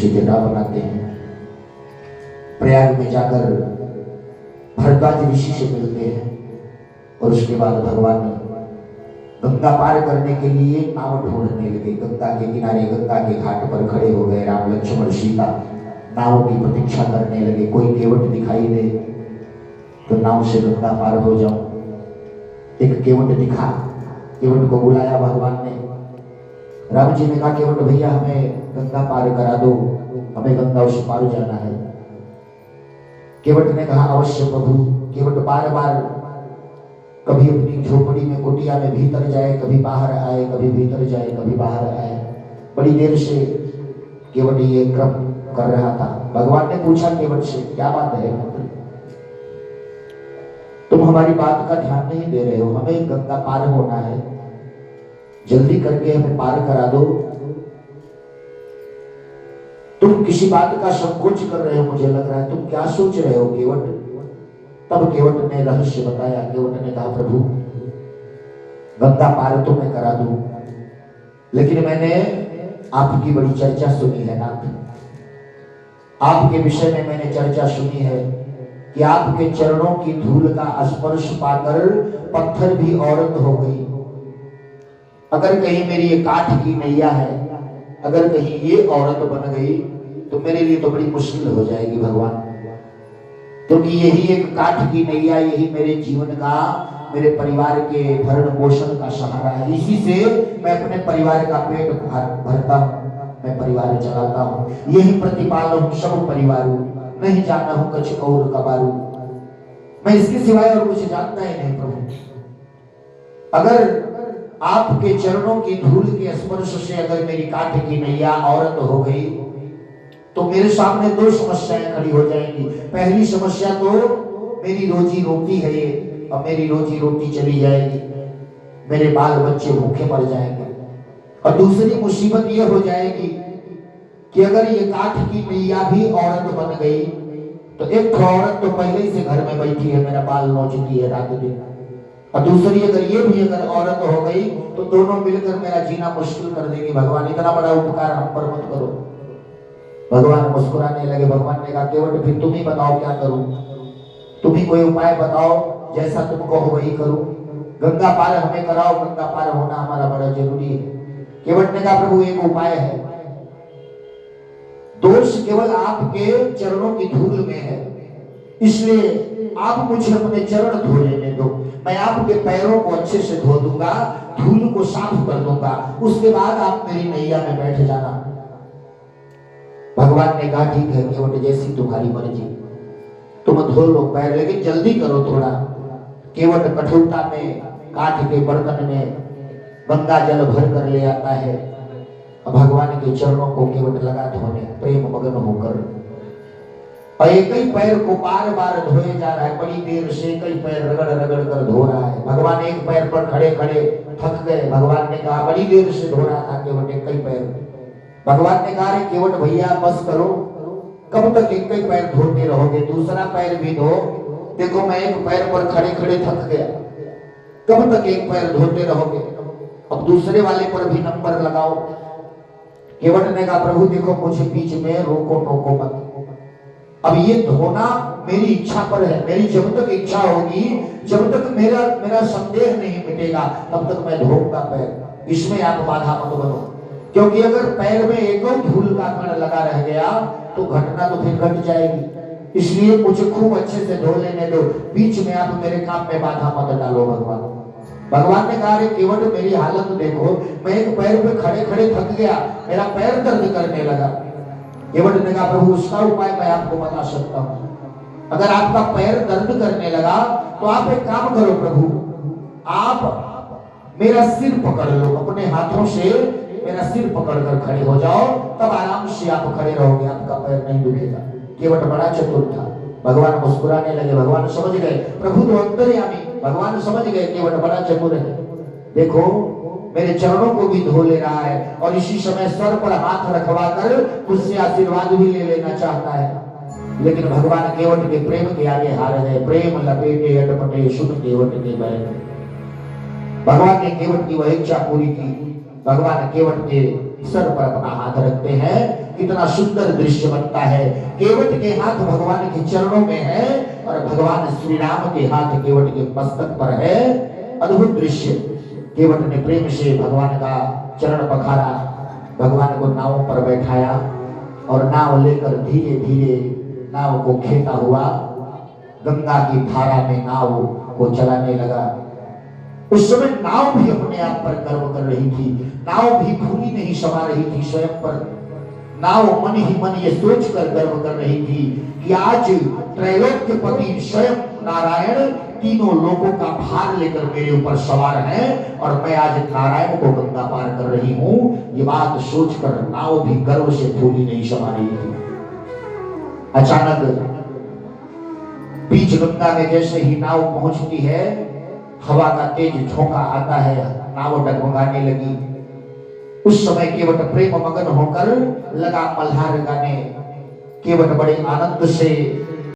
से जटा बनाते हैं। प्रयाग में जाकर भरद्वाज ऋषि से मिलते हैं और उसके बाद भगवान गंगा पार करने के लिए नाव ढूंढने लगे। गंगा के किनारे, गंगा के घाट पर खड़े हो गए। राम लक्ष्मण सीता नाव की प्रतीक्षा करने लगे। कोई केवट दिखाई दे तो नाव से गंगा पार हो जाऊं। एक केवट दिखा, केवट को बुलाया भगवान ने। राम जी ने कहा, केवट भैया हमें गंगा पार करा दो, हमें गंगा उस पार जाना है। केवट ने कहा, अवश्य प्रभु। केवट बार बार कभी अपनी झोपड़ी में, कुटिया में भीतर जाए, कभी बाहर आए, कभी भीतर जाए, कभी बाहर आए। बड़ी देर से केवट ये क्रम कर रहा था। भगवान ने पूछा केवट से, क्या बात है पुत्र, तुम हमारी बात का ध्यान नहीं दे रहे हो, हमें गंगा पार होना है, जल्दी करके हमें पार करा दो। तुम किसी बात का संकोच कर रहे हो, मुझे लग रहा है, तुम क्या सोच रहे हो केवट? तब केवट ने रहस्य बताया। केवट ने कहा, प्रभु गंगा पार तो मैं करा दूं, लेकिन मैंने आपकी बड़ी चर्चा सुनी है नाथ। आपके विषय में मैंने चर्चा सुनी है कि आपके चरणों की धूल का स्पर्श पाकर पत्थर भी औरत हो गई। अगर कहीं मेरी ये काठ की नैया है, अगर कहीं ये औरत बन गई तो मेरे लिए तो बड़ी मुश्किल हो जाएगी भगवान, क्योंकि यही एक काठ की नैया, यही मेरे जीवन का, मेरे परिवार के भरण पोषण का सहारा है। इसी से मैं अपने परिवार का पेट भरता हूँ, मैं परिवार चलाता हूँ, यही प्रतिपाल हूँ सब परिवार, नहीं जाना हूँ कछ और कबारू। मैं इसके सिवाय और कुछ जानता ही नहीं प्रभु। अगर आपके चरणों की धूल के स्पर्श से अगर मेरी काठ की नैया औरत हो गई तो मेरे सामने दो समस्याएं खड़ी हो जाएंगी। पहली समस्या तो मेरी रोजी रोटी है ये, और मेरी रोजी रोटी चली जाएगी, मेरे बाल बच्चे भूखे मर जाएंगे। और दूसरी मुसीबत ये हो जाएगी कि अगर ये काठ की नैया भी औरत बन गई तो एक औरत तो पहले ही से घर में बैठी है, मेरा बाल नोचती है रात दिन, और दूसरी अगर ये भी अगर औरत हो गई तो दोनों मिलकर मेरा जीना मुश्किल कर देगी। भगवान इतना बड़ा उपकार हम पर मत करो। भगवान मुस्कुराने लगे। भगवान ने कहा, केवट फिर तुम ही बताओ क्या करूं, तुम ही कोई उपाय बताओ, जैसा तुम कहो वही करूं। गंगा पार हमें कराओ, गंगा पार होना हमारा बड़ा जरूरी है। केवट ने कहा, प्रभु एक उपाय है, दोष केवल आपके चरणों की धूल में है, इसलिए आप मुझे अपने चरण धो लेने दो, मैं आपके पैरों को अच्छे से धो दूंगा, धूल को साफ कर दूंगा, उसके बाद आप मेरी नैया में बैठ जाना। भगवान ने कहा, ठीक है केवट, जैसी तुम्हारी मर्जी, तुम धो लो पैर, लेकिन जल्दी करो थोड़ा। केवट कठोरता में काठ के बर्तन में गंगा जल भर कर ले आता है और भगवान के चरणों को केवट लगा धोने, प्रेम मगन होकर, और एक ही पैर को बार बार धोए जा रहा है। बड़ी देर से कई पैर रगड़ रगड़ कर धो रहा है। भगवान एक पैर पर खड़े खड़े थक गए। भगवान ने कहा, बड़ी देर से धो रहा था केवट एक ही पैर। भगवान ने कहा, केवट भैया बस करो, कब तक एक ही पैर धोते रहोगे, दूसरा पैर भी धो, देखो मैं एक पैर पर खड़े खड़े थक गया, कब तक एक पैर धोते रहोगे, अब दूसरे वाले पर भी नंबर लगाओ। केवट ने कहा, प्रभु देखो मुझे बीच में रोको टोको मत, अब ये धोना मेरी इच्छा पर है, मेरी जब तक इच्छा होगी, जब तक मेरा संदेह नहीं मिटेगा, तब तक मैं धोऊंगा पैर, इसमें आप बाधा मत बनो, क्योंकि अगर पैर में एक धूल का कण लगा रह गया तो घटना तो फिर घट जाएगी, इसलिए मुझे खूब अच्छे से धो लेने दो, बीच में आप मेरे काम में बाधा मत डालो। भगवान ने कहा, केवट मेरी हालत देखो, मैं एक पैर पे खड़े खड़े थक गया, मेरा पैर दर्द करने लगा। केवट ने कहा, प्रभु उसका उपाय मैं आपको बता सकता हूँ, अगर आपका पैर दर्द करने लगा तो आप एक काम करो प्रभु, आप मेरा सिर पकड़ लो, अपने हाथों से मेरा सिर पकड़कर खड़े हो जाओ, तब आराम से आप खड़े रहोगे, आपका पैर नहीं दुखेगा। केवट बड़ा चतुर था। भगवान मुस्कुराने लगे। भगवान समझ गए, प्रभु तो अंतर्यामी, भगवान समझ गए केवट बड़ा चतुर है, देखो मेरे चरणों को भी धो ले रहा है और इसी समय सर पर हाथ रखवा कर मुझसे आशीर्वाद भी ले लेना चाहता है। लेकिन भगवान केवट के प्रेम के आगे हार गए। प्रेम लपेटे अटपटे सुन केवट के बैठ। भगवान ने केवट की वह इच्छा पूरी की। भगवान केवट के सर पर अपना हाथ रखते हैं कितना सुंदर दृश्य बनता है। केवट के हाथ भगवान के चरणों में है और भगवान श्री राम के हाथ केवट के मस्तक पर है। अद्भुत दृश्य। केवट ने प्रेम से भगवान का चरण पखारा, भगवान को नाव पर बैठाया और नाव लेकर धीरे धीरे नाव को खेता हुआ गंगा की धारा में नाव को चलाने लगा। उस समय नाव भी अपने आप पर गर्व कर रही थी, नाव भी भूली नहीं समा रही थी स्वयं पर। नाव मन ही मन ये सोच कर गर्व कर रही थी कि आज त्रैलोक्यपति स्वयं नारायण तीनों लोगों का भार लेकर मेरे ऊपर सवार हैं और मैं आज नारायण को गंगा पार कर रही हूं। ये बात सोचकर नाव भी गर्व से भूली नहीं समा रही थी। अचानक बीच गंगा में जैसे ही नाव पहुंचती है, हवा का तेज झोंका आता है, नाव डगमगाने लगी। उस समय केवट प्रेम मगन होकर लगा मल्हार गाने। केवट बड़े आनंद से